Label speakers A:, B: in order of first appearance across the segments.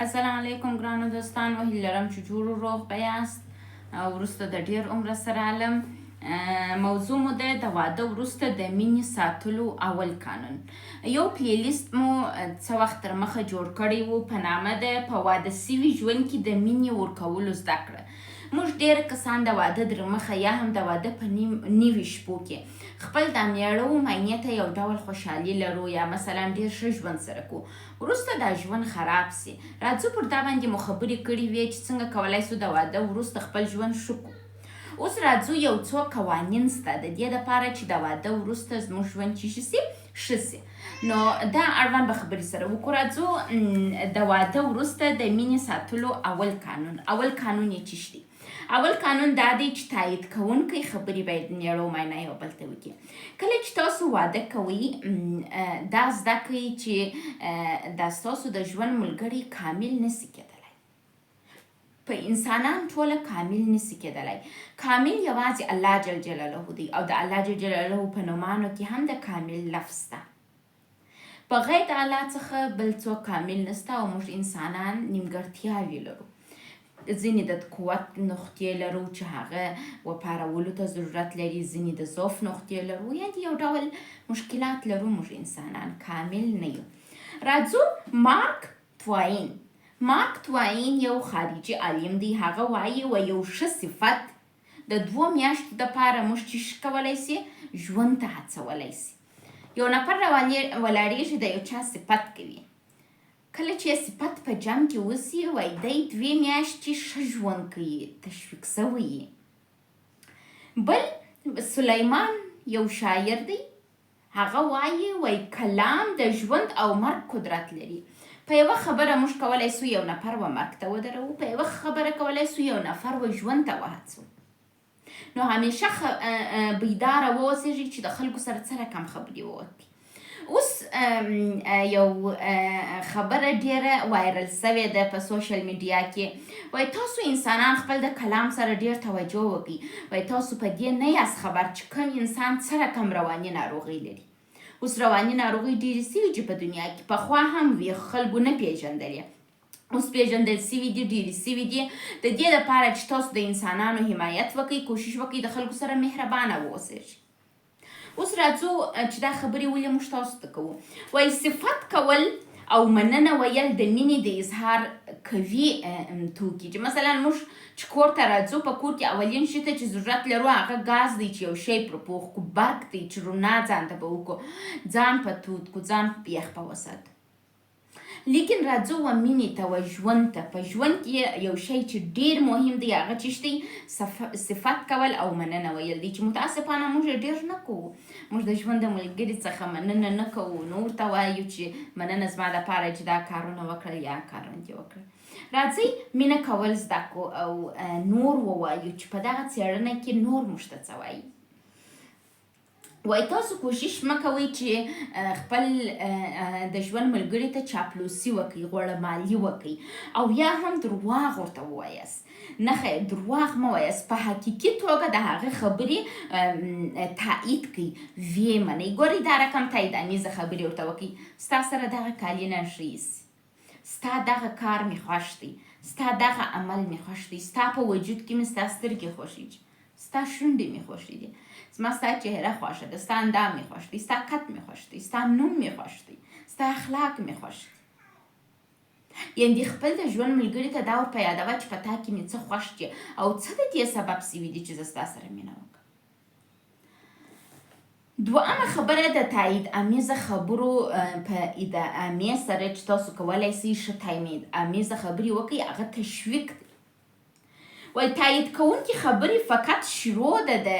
A: السلام علیکم ګرانو دوستانو، هیله لرم چې جوړ و روغ به یاست. وروسته د ډېر عمره سره علم موضوع مو ده د واده وروسته د مینې ساتلو اول قانون. یو پلیلیست مو څه وخت تر مخه جوړ کړی و په نامه ده په واده سوي ژوند کې د مینې ورکولو زده کړه. موږ ډېر کسان د واده در مخه یا هم د واده په نوي شپو کې خپل د میړه و مینې ته یو ډول خوشحالي لرو یا مثلا ډېر ښه ژوند سره کوو. وروسته دا ژوند خراب سي. راځو پر دا باندې مو خبرې کړې وې چې څنګه کولی سو د واده وروسته خپل ژوند ښه کړو. اوس راځو یو څو قوانین سته د دې دپاره چې د واده وروسته زموږ ژوند چې سي ښه سي. نو دا اړوند به خبرې سره وکړو. راځو د واده وروسته د مینې ساتلو اول قانون یې څه دی؟ اول قانون دا دی چې تایید کوونکی خبرې باید میړه و مینه یو بل ته وکړي. کله چې تاسو واده کوئ دا زده کوئ چې دا ستاسو د ژوند ملګری کامل نسي کېدلی. په انسانان ټوله کامل نسي کېدلی. کامل یوازې الله جل جلاله دی او د الله جل جلاله په نومانو کې هم د کامل لفظ ده. په غیر د الله څخه بل څوک کامل نسته او موږ انسانان نیمګړتیاوې لرو. ځینې د قوت نقطې لرو چې هغه وپارولو ته ضرورت لري، ځینې د ضعف نقطې لرو، یعنې یو ډول مشکلات لرو موږ انسانان، کامل نه یو. راځو مارک توین یو خارجي عالم دی. هغه وایي و یو ښه صفت د 2 میاشتو دپاره موږ چې کولی سي ژوند ته هڅولی سي. یو نفر ولاړېږي د یو چا صفت کوي. کله چې صفت په جمع کې وسي وایي دی 2 میاشتې ښه ژوند کوي، تشویق سوی. بل سلیمان یو شاعر دی. هغه وایي کلام د ژوند او مرګ قدرت لري. په یوه خبره موږ کولی سو یو نفر و مرګ ته ودروو، په یوه خبره کولی سو یو نفر و ژوند ته وهڅو. نو همیشه بیداره واوسېږئ چې د خلکو سره څه رقم خبرې وکړي. اوس یو خبره ډیره وایرل سوې ده په سوشل میډیا کې. وایي تاسو انسانان خپل د کلام سره ډیر توجه وکړئ. وایي تاسو په دې نه یاست خبر چې کوم انسان څه رقم رواني ناروغۍ لري. اوس رواني ناروغۍ ډېرې سوي چې په دنیا کې پخوا هم وي، خلکو نه پیژندلې، اوس پیژندل سوي دي، ډېرې سوي دي. د دې دپاره چې تاسو د انسانانو حمایت وکړئ، کوشش وکړئ د خلکو سره مهربانه واوسئ. اوس راځو چې دا خبرې ولې موږ تاسو ته کوو. وایي صفت کول او مننه ویل د مینې د اظهار قوي توکي. چې مثلا موږ چې کور ته راځو، په کور کې اولین شي ته چې ضرورت لرو هغه ګاز دی چې یو شی پرې پوخ کړو، برق دی چې رڼا ځان ته به وکړو، ځان په تود کړو، ځان په یخ په وساتو. لیکن راځو و مینې ته و ژوند ته. په ژوند کې یو شی چې ډیر مهم دی هغه څه دی؟ صفت کول او مننه ویل دی، چې متاسفانه موږ ډیر نه کوو. موږ د ژوند د ملګري څخه مننه نه کوو، نو ورته وایو چې مننه زما دپاره چې دا کارونه وکړه یا کارونه دې وکړه. راځئ مینه کول زده کړو او نور ووایو چې په دغه څېړنه کې نور موږ ته څه وایي. وایي تاسو کوشش مه کوئ چې خپل د ژوند ملګري ته چاپلوسي وکړئ، غوړهمالي وکړئ او یا هم درواغ ورته ووایاست. نه خیر، درواغ مه وایاست، په حقیقي توګه د هغې خبرې تایید کړئ، ویې منئ. ګورئ دا رقم تایید امیزه خبرې ورته وکړئ. ستا سره دغه کالي نه ښه ایسي، ستا دغه کار مې خوښ دی، ستا دغه عمل مې خوښ دی، ستا په وجود کې مې ستا سترګې خوښېږي، ستا شونډې مې خوښې دي، زما ستا چهره خوښه ده، ستا اندام مې خوښ دی، ستا قد مې خوښ دی، ستا نوم مې خوښ دی، ستا اخلاق مې خوښ دی. یعنې خپل د ژوند ملګري ته دا ور په یادوه چې په تا کې مې څه خوښ دي او څه د دې سبب سوي دي چې زه ستا سره مینه وکړم. دوهمه خبره د تایید امیزه خبرو په ادامې سره چې تاسو کولی سئ ښه تایید امیزه خبرې وکړئ، هغه تشویق دی. وایي تایید کوونکې خبرې فقط شروع ده د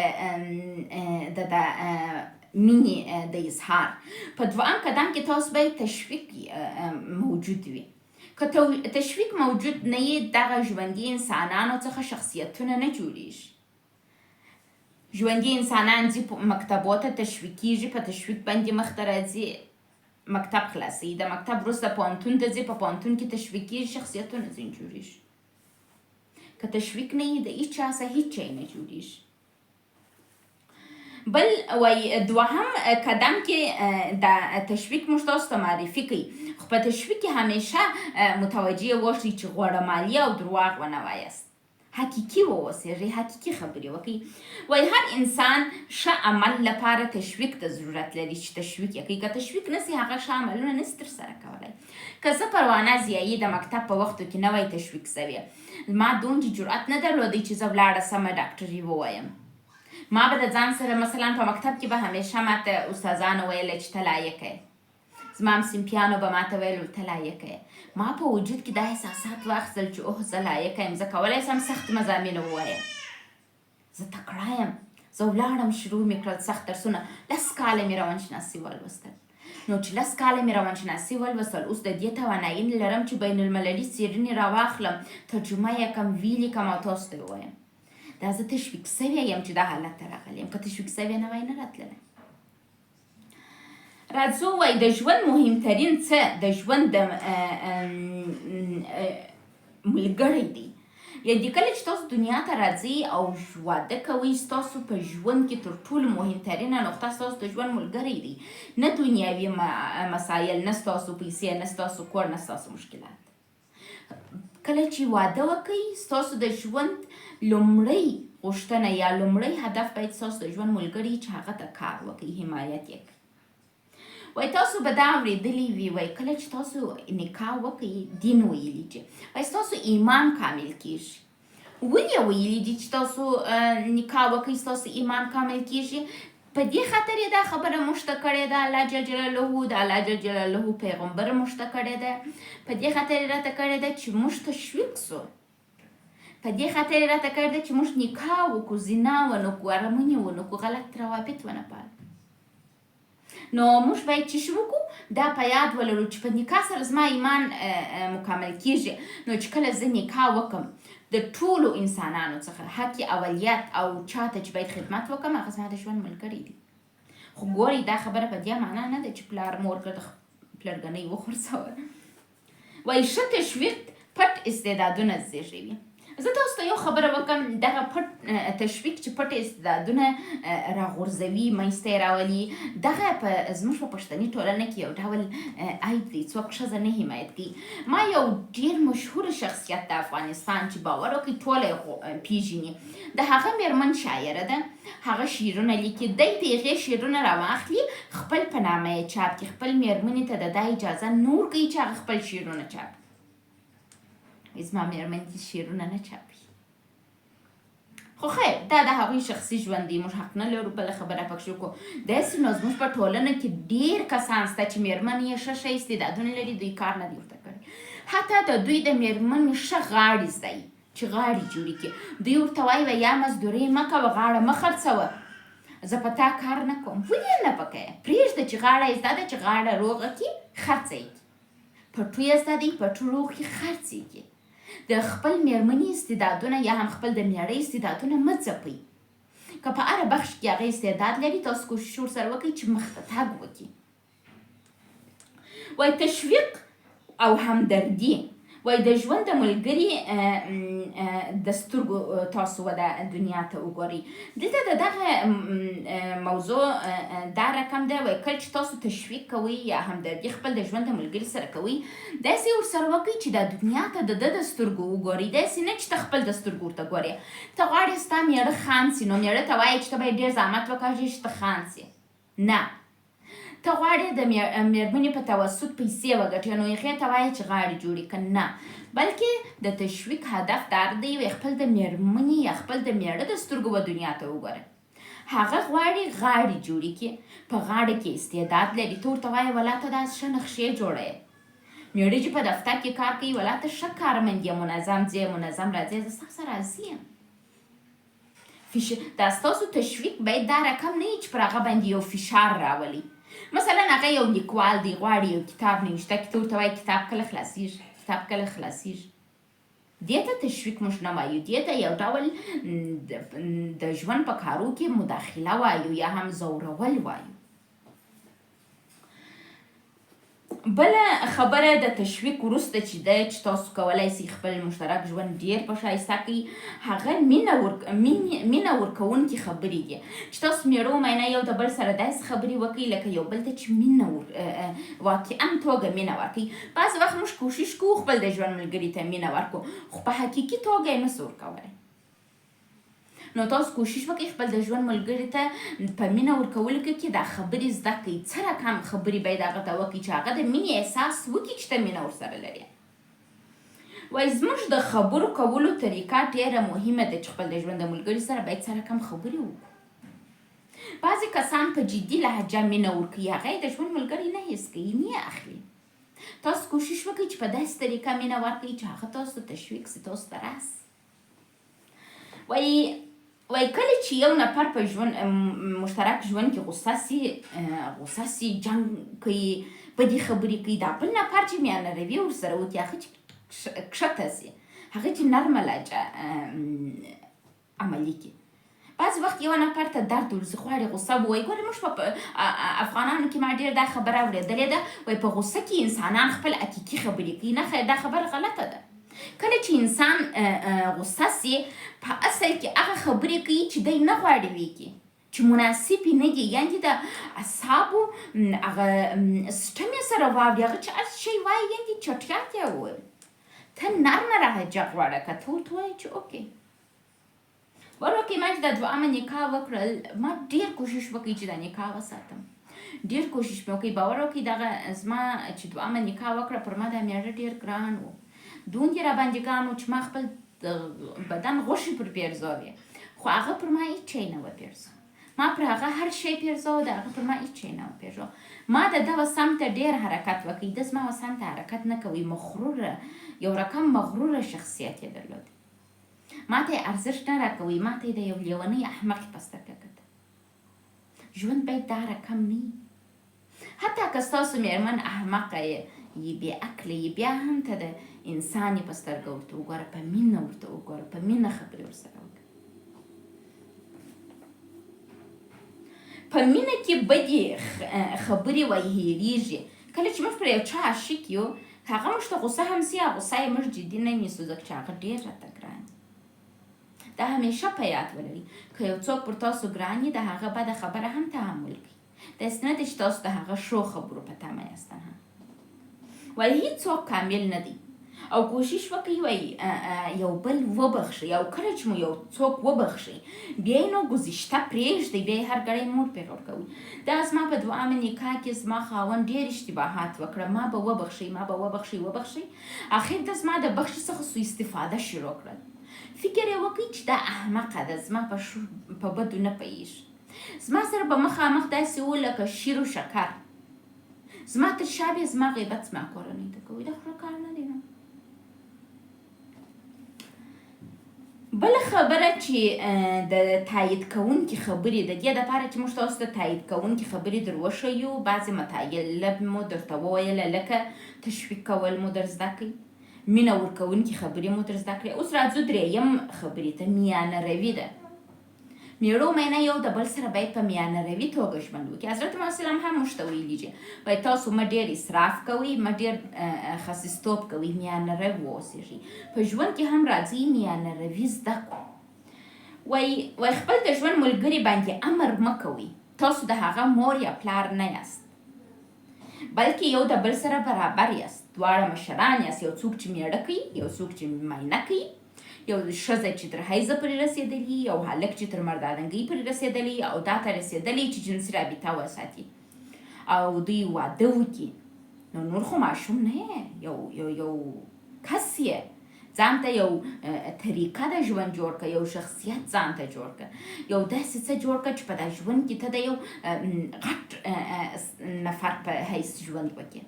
A: مینې د اظهار. په دوهم قدم کې تاسو باید تشویق موجود وي. که تشویق موجود نه وي، دغه ژوندي انسانانو څخه شخصیتونه نه جوړېږي. ژوندي انسانان ځي مکتبو ته تشویقېږي، په تشویق باندې مخ ته راځي، مکتب خلاصوي، د مکتب وروسته پوهنتون ته ځي، په پوهنتون کې تشویقېږي، شخصیتونه ځینې جوړېږي. که تشویق نه وي د هېچا څخه هېڅ شی نه جوړېږي. بل وای دوهم قدم کې د تشویق موږ تاسو ته معرفي کوي خو په تشویق کې همیشه متوجه واوسئ چې غوړه او دروغ ونه وایاست حقیقي واوسئ حقیقي خبرې وکړئ وای هر انسان ښه عمل لپاره تشویق ته ضرورت لري چې تشویق یې کوي که تشویق نسي هغه ښه عملونه نسي ترسره کولی که زه پروانه ضیایي د مکتب په وختو کې نه وای تشویق سوې ما دومره جرأت نه درلودی چې زه ولاړه سمه ډاکټري ووایم ما به د ځان سره مثلا په مکتب کې به همیشه ماته استادانو ویله چې ته لایقه یې زما همصنفیانو به ماته ویل ته لایقه یې ما په وجود کې دا احساسات واخیستل چې اوه زه لایقه یم زه کولی شم سخت مضامین ووایم زه تکړه یم زه ولاړم شروع مې کړل سخت درسونه 10 کاله مې روانشناسي ولوستل نو چې 10 کاله مې روانشناسي ولوستل اوس د دې توانایي نه لرم چې بین المللي څېړنې راواخلم ترجمه یې کړم ویې لیکم او تاسو ته ووایم دا زه تشویق سوی یم چې دا حالت ته راغلی یم که تشویق سوی نه وای نه راتللی راځو وای د ژوند مهمترین څه د ژوند د ملګری دی یعنې کله چې تاسو دنیا ته راځئ او واده کوئ ستاسو په ژوند کې تر ټولو مهمترینه نقطه ستاسو د ژوند ملګری دی نه دنیاوي مسایل نه ستاسو پیسې نه ستاسو کور نه ستاسو مشکلات کله چې واده وکړئ ستاسو د ژوند لومړی غوښتنه یا لومړی هدف باید ستاسو د ژوند ملګري چې هغه ته کار وکړئ حمایت یې کړئ وای تاسو به دا اورېدلي وي وای کله چې تاسو نکاح وکړئ دین ویلي چې وای ستاسو ایمان کامل کیږي ولې ویلي دي چې تاسو نکاح وکړئ ستاسو ایمان کامل کیږي په دې خاطر یې دا خبره موږ ته کړې ده الله جل جلاله د الله جل جلاله پیغمبر موږ ته کړې ده په دې خاطر یې راته کړې ده چې موږ تشویق سو په دې خاطر یې راته کړې ده چې موږ نکاح وکړو زنا ونه کړو ارمنې ونه کړو غلط روابط ونه پالو نو موږ باید چې شو وکړو دا په یاد ولرو چې په نکاح سره زما ایمان مکمل کیږي نو چې کله زه نکاح وکړم د ټولو انسانانو څخه حق اولیت او چاته چې باید خدمت وکړم هغه زما د ژوند ملګری دي خو ګورئ دا خبره په دې معنا نه ده چې پلار مور کړه د پلرګنۍ وخورڅوه وایي ښه تشویق پټ استعدادونه زیږوي زه تاسو ته یو خبره وکړم دغه پټ تشویق چې پټ استعدادونه راغورځوي منځته یې راولي دغه زموږ په پښتني ټولنه کې یو ډول عیب دی څوک ښځه نه حمایت کوي ما یو ډېر مشهور شخصیت د افغانستان چې باور وکړئ ټوله یې پیژني د هغه میرمن شاعره ده هغه شعرونه لیکي دی د هغې شعرونه راواخلي خپل په نامه یې چاپ کړي خپل میرمنې ته د دا اجازه نور کوي چې هغه خپل شعرونه چاپ کړي زما میرمن دې شعرونه نه چاپي خو خیر دا د هغوی شخصي ژوند دی موږ حق نه لرو بله خبره پکښې وکړو داسې نو زموږ په ټولنه کې ډېر کسان شته چې میرمن یې ښه استعدادونه لري دوی کار نه دي ورته کړی حتی د دوی د میرمنې ښه غاړې زده چې غاړې جوړې کړي دوی ورته وایي یا مزدورۍ مه کوه غاړه مه خرڅوه زه په تا کار نه کوم ولې نه پکوې پرېږده چې غاړه یې زده ده چې غاړه روغه کړي خرڅه یې کړي پټو یې زده دی پټو روغ کړي خرڅ یې کړي د خپل میرمنې استعدادونه یا هم خپل د میړه استعدادونه مه ځپئ که په هره بخش کې هغه استعداد لري تاسو کوشش ورسره وکړئ چې مخته تګ وکړي وایي تشویق او همدردي وایي د ژوند د ملګري د سترګو تاسو وده دنیا ته وګورئ دلته د دغه موضوع دا رقم دی وایي کله چې تاسو تشویق کوئ یا همدردي خپل د ژوند د ملګري سره کوئ داسې ورسره وکړئ چې دا دنیا ته د ده د سترګو وګورئ داسې نه چې ته خپل د سترګو ورته ګورې ته غواړې ستا میړه خان سي نو میړه ته وایې چې ته باید ډېر زحمت وکړې چې ته خان سي نه ته غواړې د میرمنې په توسط پیسې وګټې نو هغې ته وایې چې غاړې جوړې کړه نه بلکې د تشویق هدف دا دی خپل د میرمنې یا خپل د میړه د سترګو به دنیا ته وګوره هغه غواړي غاړې جوړې کړي په غاړه کې استعداد لري ته ورته وایې ولا ته داسې ښه نقشې جوړوې میړه چې په دفتر کې کار کوي ولا ته ښه کارمند یې منظم ځې منظم راځې زه ستا سره راضي یم دا ستاسو تشویق باید دا رقم نه وي چې پر هغه باندې یو فشار راولي مثلا هغه یو لیکوال دی غواړي یو کتاب نوشته کړي ته ورته وایي کتاب کله خلاصیږي دې ته تشویق موږ نه وایو دې ته یو ډول د ژوند په کارو کې مداخله وایو یا هم زورول وایو بله خبره د تشویق وروسته چې ده چې تاسو کولی سئ خپل مشترک ژوند ډېر په ښایسته کړئ هغه مینه ورکوونکې خبرې دي چې تاسو مېړه میینه یو د بل سره داسې خبرې وکړئ لکه یو بل ته چې مینه واقعا توګه مینه ورکړئ بعض وخت موږ کوشش کوو خپل د ژوند ملګري ته مینه ورکړو خو په حقیقي توګه یې نسو ورکولی نو تاسو کوشش وکړئ خپل د ژوند ملګري ته په مینه ورکولو کې دا خبرې زده کړئ څه رقم خبرې باید هغه ته وکړئ چې هغه د مینې احساس وکړي چې ته مینه ورسره لرې وایي زموږ د خبرو کولو طریقه ډېره مهمه ده چې خپل د ژوند د ملګري سره باید څه رقم خبرې وکړو بعضې کسان په جدي لهجه مینه ورکوي هغه یې د ژوند ملګري نه حس کوي نه اخلي تاسو کوشش وکړئ چې په داسې طریقه مینه ورکړئ چې هغه تاسو تشویق سي تاسو ته راسي وای کله چې یو نفر په ژوند مشترک ژوند کې غوسه سي جنګ کوي بدې خبرې کوي دا بل نفر چې میانه روي ورسره وکړي هغه چې کښته سي هغه چې نرمه لهجه عملي کړي بعض وخت یو نفر ته درد ورځي غواړي غوسه ووایي ګوره موږ په افغانانو کې ما ډېر دا خبره اورېدلې ده وایي په غوسه کې انسانان خپل حقیقي خبرې کوي نه دا خبره غلطه ده کله چې انسان غوسه سي په اصل کې هغه خبرې کوي چې دی نه غواړي وکړي چې مناسبې نه دي یعنې د اعصابو هغه سیسټم یې سره واوړي هغه چې هر شی وایي یعنې چټیات یې وویل ته نرمه لهجه غواړه که ته ورته وایې چې اوکې وروکې ما چې دا دوهمه نکاح وکړل ما ډېر کوشش وکړی چې دا نکاح وساتم ډېر کوشش مې وکړی باور وکړئ دغه زما چې دوهمه نکاح وکړه پر ما دا میړه ډېر ګران و دومره راباندې ګران و چې ما خپل بدن غوښې پر پیرزاوې خو هغه پر ما هیڅ شی نه وپیرزه ما پر هغه هر شی پیرزاوه د هغه پر ما هیڅ شی نه وپیرزه ما د دغه سمت ته ډېر حرکت وکړی ده زما سمت ته حرکت نه کوي مغروره یو رقم مغروره شخصیت یې درلود ما ته یې ارزښت نه راکوي ما ته یې د یو لیونۍ احمقې په سترګه کتل ژوند باید دا رقم نه وي حتی که ستاسو مېرمن احمقه یې بې عقله یې بیا هم ته د انسان یې په سترګه ورته وګوره په مینه ورته وګوره په مینه خبرې ورسره وکړه په مینه کې بدې خبرې وایي هېرېږي کله چې موږ پر یو چا عاشق یو هغه موږ ته غوسه هم سي غوسه یې موږ جدي نه نیسو ځکه چې هغه ډېر راته ګران دا همیشه په یاد ولرئ که یو څوک پر تاسو ګران وي د هغه بده خبره هم تحمل کړئ داسې نه ده چې تاسو د هغه ښو خبرو په تمه یاست وایي هېڅوک کامل نه دی او کوشش وکړئ وایي یو بل وبخښئ او کله چې مو یو څوک وبخښئ بیا یې نو ګذشته پرېږدئ بیا یې هر ګړی مور پرې ورکوئ دا زما په دوهمه نکاح کې زما خاوند ډېر اشتباهات وکړه ما به وبخښئ اخر د زما د بخښي څخه سوء استفاده شروع کړل فکر یې وکړئ چې دا احمقه ده زما په بدو نه پوهېږي زما سره به مخامخ داسې و لکه شیر و شکر زما تر شا بیا زما غیبت زما کورنۍ ته کوي دا خو کار نه دی نه بله خبره چې د تایید کوونکې خبرې د دې دپاره چې موږ تاسو ته تایید کوونکې خبرې در وښیو بعضې مطالب مو درته وویله لکه تشویق کول مو در زده کړئ مینه ورکوونکې خبرې مو در زده کړئ اوس راځو درېیم خبرې ته میانه روي ده میړه و مینه یو د بل سره باید په میانه روي توګه ژوند وکړي حضرت محمد سلام هم موږ ته ویلي دي وایي تاسو مه ډېر اسراف کوئ مه ډېر خسیستوب کوئ میانه روي واوسېږئ په ژوند کې هم راځئ میانه روي زده کړو وایي خپل د ژوند ملګري باندې امر مه کوئ تاسو د هغه مور یا پلار نه یاست بلکې یو د بل سره برابر یاست دواړه مشران یاست یو څوک چې میړه کوي یو څوک چې مینه کوي یو ښځه چې تر حیضه پورې رسېدلي یو هلک چې تر مردادنګۍ پورې رسېدلی او دا ته رسېدلی چې جنسي رابطه وساتي او دوی واده وکړي نو نور خو ماشوم نه یو کس یې ځان ته یو طریقه د ژوند جوړ کړه یو شخصیت ځان ته جوړ کړه یو داسې څه جوړ کړه چې په دا ژوند کې ته د یو غټ نفر په حیث ژوند وکړې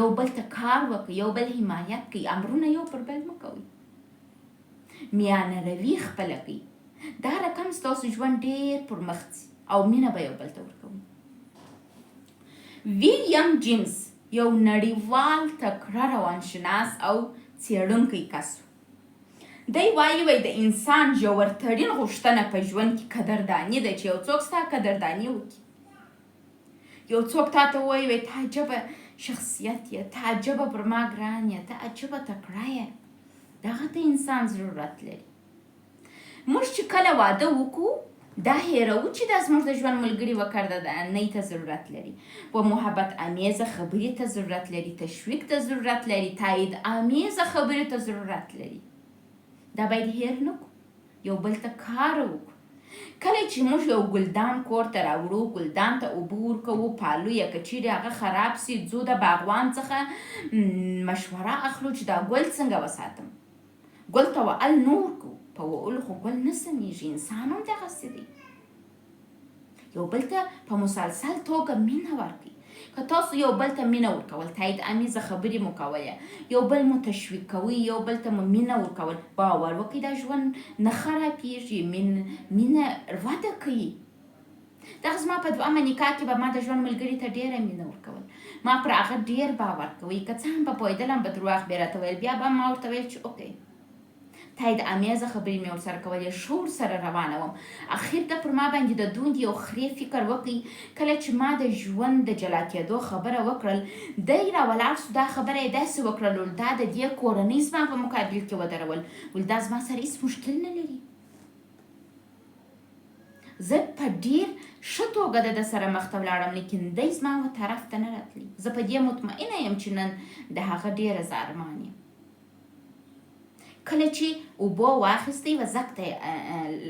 A: یو بل ته کار وکړئ یو بل حمایت کوي امرونه یو پر بل مه کوئ میانه روي خپله کوي دا رقم ستاسو ژوند ډېر پرمخ ځي او مینه به یو بل ته ورکوئ ویلیام جیمز یو نړیوال تکړه روانشناس او څېړونکی کس دی وایي د انسان ژورترین غوښتنه په ژوند کې قدرداني ده چې یو څوک ستا قدرداني وکړي یو څوک تا ته ووایي تا عجبه شخصیت یې، ته عجبه پر ما ګران یې، ته عجبه تکړه یې. دغه ته انسان ضرورت لري. موږ چې کله واده وکړو دا هیرو چې دا زموږ د ژوند ملګري وکړدنۍ ته ضرورت لري، و محبت امیزه خبرې ته ضرورت لري، تشویق ته ضرورت لري، تایید امیزه خبرې ته ضرورت لري. دا باید هیر نه کړو، یو بل ته کار وکړو. کله چې موږ یو ګلدان کور ته راوړو، ګلدان ته اوبه ورکوو، پالو یا که چیرې هغه خراب سي، ځو د باغوان څخه مشوره اخلو چې دا ګل څنګه وساتم. ګل ته وعل نه ورکوو، په وعلو خو ګل نه سمیږي. انسان هم دغسې دی، یو بل ته په مسلسل توګه مینه ورکړئ. که تاسو یو بل ته مینه ورکول، تایید امیزه خبرې مو کولی، یو بل مو تشویق کوئ، یو بل ته مو مینه ورکول، باور وکړئ دا ژوند نه خرابېږي، مینه وده کوي. دغه زما په دویمه نکاح کې به ما د ژوند ملګري ته ډېره مینه ورکول، ما پر هغه ډېر باور کوئ. که څه هم به پوهېدلم به دروغ بې راته ویل، بیا به ما ورته ویل چې اوکې، تایید امیزه خبرې مې ورسره کولې، شور سره روانه وم. اخر ته پر ما باندې د دوند یو خرې فکر وکړئ. کله چې ما د ژوند د جلا کېدو خبره وکړل، دی راولاړ سو، دا خبره یې داسې وکړل، دا د دې کورنۍ زما په مقابل کې ودرول، دا زما سره هېڅ مشکل نه لري. زه په ډېر ښه توګه د ده سره مخ ته ولاړم، لیکن دی زما و طرف ته نه راتلی. زه په دې مطمئنه یم چې نن د هغه ډېره زارمان یم. کله چې اوبه واخیستئ و زک ته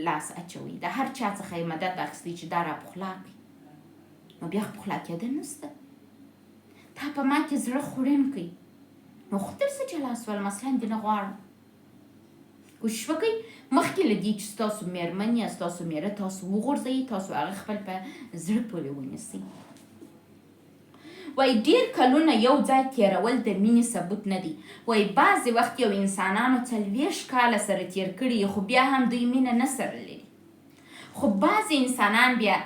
A: لاس اچوئ، د هر چا څخه یې مدد واخیستئ چې دا را پخلا کړي، نو بیا خو پخلا کېدل نشته. تا په ما کې زړه خوړین کړئ، نو خو درڅه جلا سول، مثلا دې نه غواړم. کوشش وکړئ مخکې له دې چې ستاسو مېرمن یا ستاسو میره تاسو وغورځوئ، تاسو هغه خپل په زړه پورې ونیسئ. وای ډیر کلونه یو ځای تیرول د مینې ثبوت نه دی. وای بعضې وخت یو انسانانو 40 کاله سره تیر کړي، خو بیا هم دوی مینه نه سره لري. خو بعضې انسانان بیا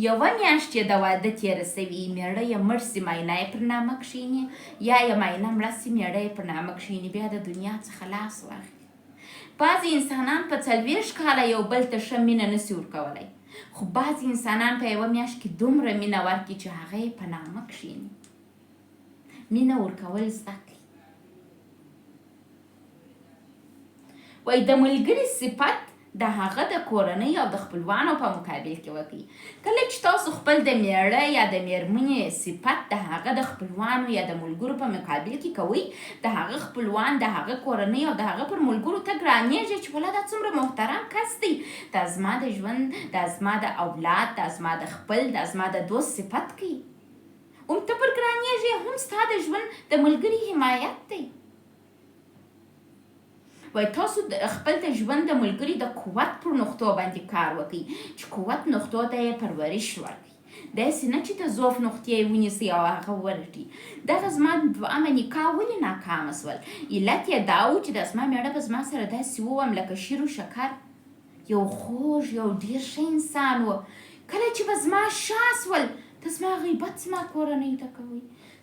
A: یوه میاشت یې د واده تیره سوي، میړه یې مړ سي، ماینه یې پر نامه کښېني، یا یې ماینه مړه سي، میړه یې پر نامه کښېني، بیا د دنیا څخه لاس واخلي. بعضې انسانان په 40 کاله یو بل ته ښه مینه نسي ورکولی، خو بعضې انسانان په یوه میاشت کې دومره مینه ورکړي چې هغه یې په نامه کښېني. مینه ورکول زده کړئ. وایي د ملګري صفت د هغه د کورنۍ او د خپلوانو په مقابل کې وکړئ. کله چې تاسو خپل د میړه یا د میرمنې صفت د هغه د خپلوانو یا د ملګرو په مقابل کې کوئ، د هغه خپلوان، د هغه کورنۍ او د هغه پر ملګرو ته ګرانېږي چې والله دا څومره محترم کس دی، دا زما د ژوند، دا زما د اولاد، دا زما د خپل، دا زما د دوست صفت کوي. هم ته پر ګرانېږي، هم ستا د ژوند د ملګري حمایت دی. وای تاسو خپل د ژوند د ملګري د قوت پر نقطو باندې کار وکړئ، چې قوت نقطو ته یې پرورش ورکړئ. داسې نه چې د ضعف نقطې یې ونیسئ او هغه ورټي. دغه زما دویمه نکاح ولې ناکامه سول؟ علت یې دا و چې د زما میړه به زما سره داسې ووم لکه شیر و شکر، یو خوږ، یو ډېر ښه انسان و. کله چې به زما شا سول، ته زما غیبت زما کورنۍ ته کوئ،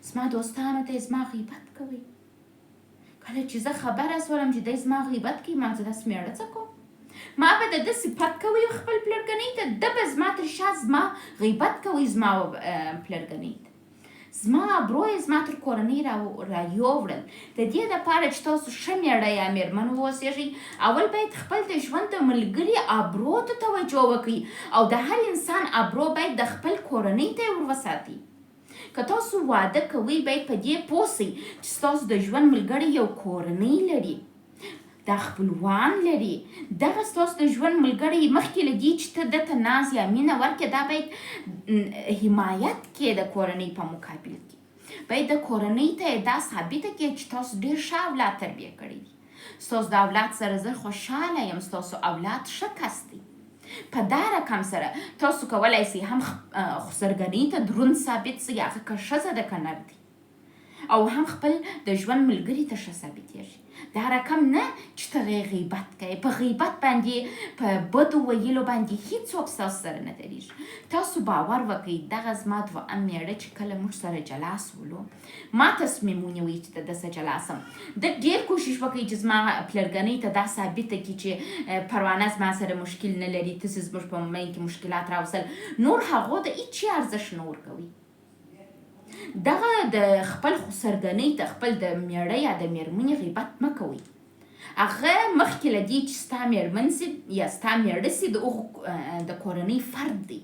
A: زما دوستانو ته زما غیبت کوئ. کله چې زه خبره سولم چې دی زما غیبت کوي، ما زه داسې میړه څه کوم؟ ما به د ده صفت کوئ خپل پلرګنۍ ته، ده به زما تر شا زما غیبت کوئ زما پلرګنۍ ته. زما ابرو یې زما تر کورنۍ رايووړل. د دې دپاره چې تاسو ښه میړه یا میرمن واوسېږئ، اول باید خپل د ژوند د ملګري ابرو ته توجه وکړئ، او د هر انسان ابرو باید د خپل کورنۍ ته یې وروساتئ. که تاسو واده کوئ باید په دې پوه سئ چې ستاسو د ژوند ملګری یو کورنۍ لري، دا خپلوان لري. دغه ستاسو د ژوند ملګری مخکې له دې چې ته ده ته ناز یا مینه ورکړې، دا باید حمایت کې د کورنۍ په مقابل کې باید د کورنۍ ته یې دا ثابته کړې چې تاسو ډېر ښه اولاد تربیه کړی دي، ستاسو د اولاد سره زه خوشحاله یم، ستاسو اولاد ښه کس دی. په دا رقم سره تاسو کولی سئ هم خسرګنۍ ته دروند ثابت سئ، هغه که ښځه ده که نر دی، او هم خپل د ژوند ملګري ته ښه ثابتېږي. دا رقم نه چې ته غیبت کوې، په غیبت باندې، په بدو ویلو باندې هیڅوک ستاسو سره نه درېږي. تاسو باور وکړئ، دغه زما دویم میړه چې کله موږ سره جلا سولو، ما تصمیم ونیوی چې د ده سره جلا سم. ده ډېر کوشش وکړئ چې زما پلرګنۍ ته دا ثابته کړي چې پروانه زما سره مشکل نه لري، تاسې زموږ په منځ کې مشکلات راوستل، نور هغو ته هېڅ شي ارزښت نه ورکوئ. دغه د خپل خسرګنۍ ته خپل د میړه یا د میرمنې غیبت مه کوئ. هغه مخکې له دې چې ستا میرمن سي یا ستا میړه سي د هغو د کورنۍ فرد دی.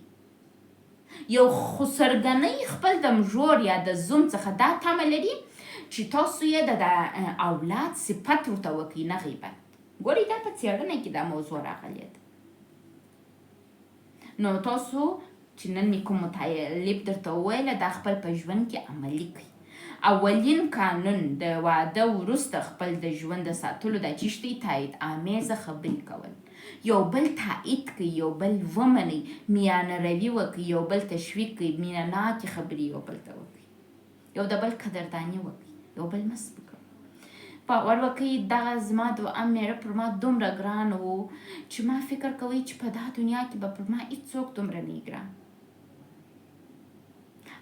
A: یو خسرګنۍ خپل د مژور یا د زوم څخه دا تمه لري چې تاسو یې د اولاد صفت ورته وکړئ، نه غیبت. ګورئ دا په څېړنه کې دا موضوع راغلې ده. نو تاسو چې نن مې کوم مطالب درته وویله دا خپل په ژوند کې عملي کړئ. اولین قانون د واده وروسته خپل د ژوند د ساتلو دا چې دی تایید آمیزه خبرې کول، یو بل تایید کړئ، یو بل ومنئ، میانه روي وکړئ، یو بل تشویق کړئ، مینه ناکې خبرې یو بل ته وکړئ، یو د بل قدرداني وکړئ، یو بل مه سپکوئ. باور وکړئ دغه زما دویم میړه پر ما دومره ګران و چې ما فکر کوئ چې په دا دنیا کې به پر ما هېڅوک دومره نه ګران.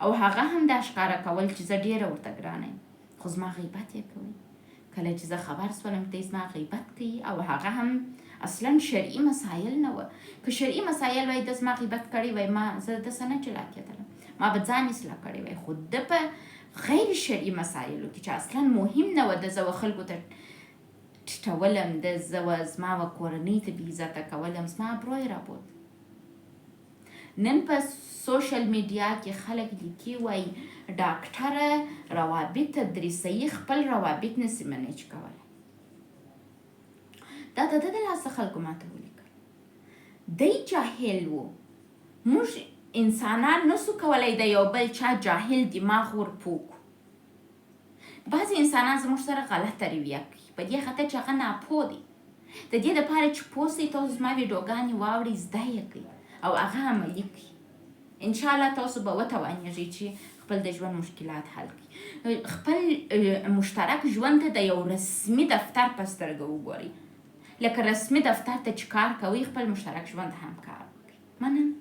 A: او هغه هم دا ښکاره کول چې زه ډېره ورته ګرانه یم، خو زما غیبت یې کوئ. کله چې زه خبر سولم دی زما غیبت کوي، او هغه هم اصلا شرعي مسایل نه وه. که شرعي مسایل وای د زما غیبت کړی وای زه دسه نه جلا کېدلم، ما به ځان اصلاح کړی وای. خو ده په غیر شرعي مسایلو کې چې اصلا مهم نه وه، د زه و خلکو ته ټیټولم، د زه و زما و کورنۍ ته بې عزته کولم، زما ابرو یې رابود. نن په سوشل میډیا کې خلک لیکي وای ډاکټره روابط تدریسوي خپل روابط نسي منیج کولی. دا د ده د لاسه خلکو ماته ولیکل. دی جاهل و. موږ انسانان نسو کولی د یو بل چا جاهل دماغ ورپوه کړو. بعضې انسانان زموږ سره غلطه رویه کوي په دې خاطر چې هغه ناپوه دی. د دې دپاره چې پوه سئ تاسو زما ویډیوګانې واورئ، زده یې کوئ او هغه عملي کړئ. انشاءالله تاسو به وتوانیږئ چې خپل د ژوند مشکلات حل کړئ. خپل مشترک ژوند ته د یو رسمي دفتر په سترګه وګورئ. لکه رسمي دفتر ته چې کار کوئ خپل مشترک ژوند هم کار وکړئ. مننه.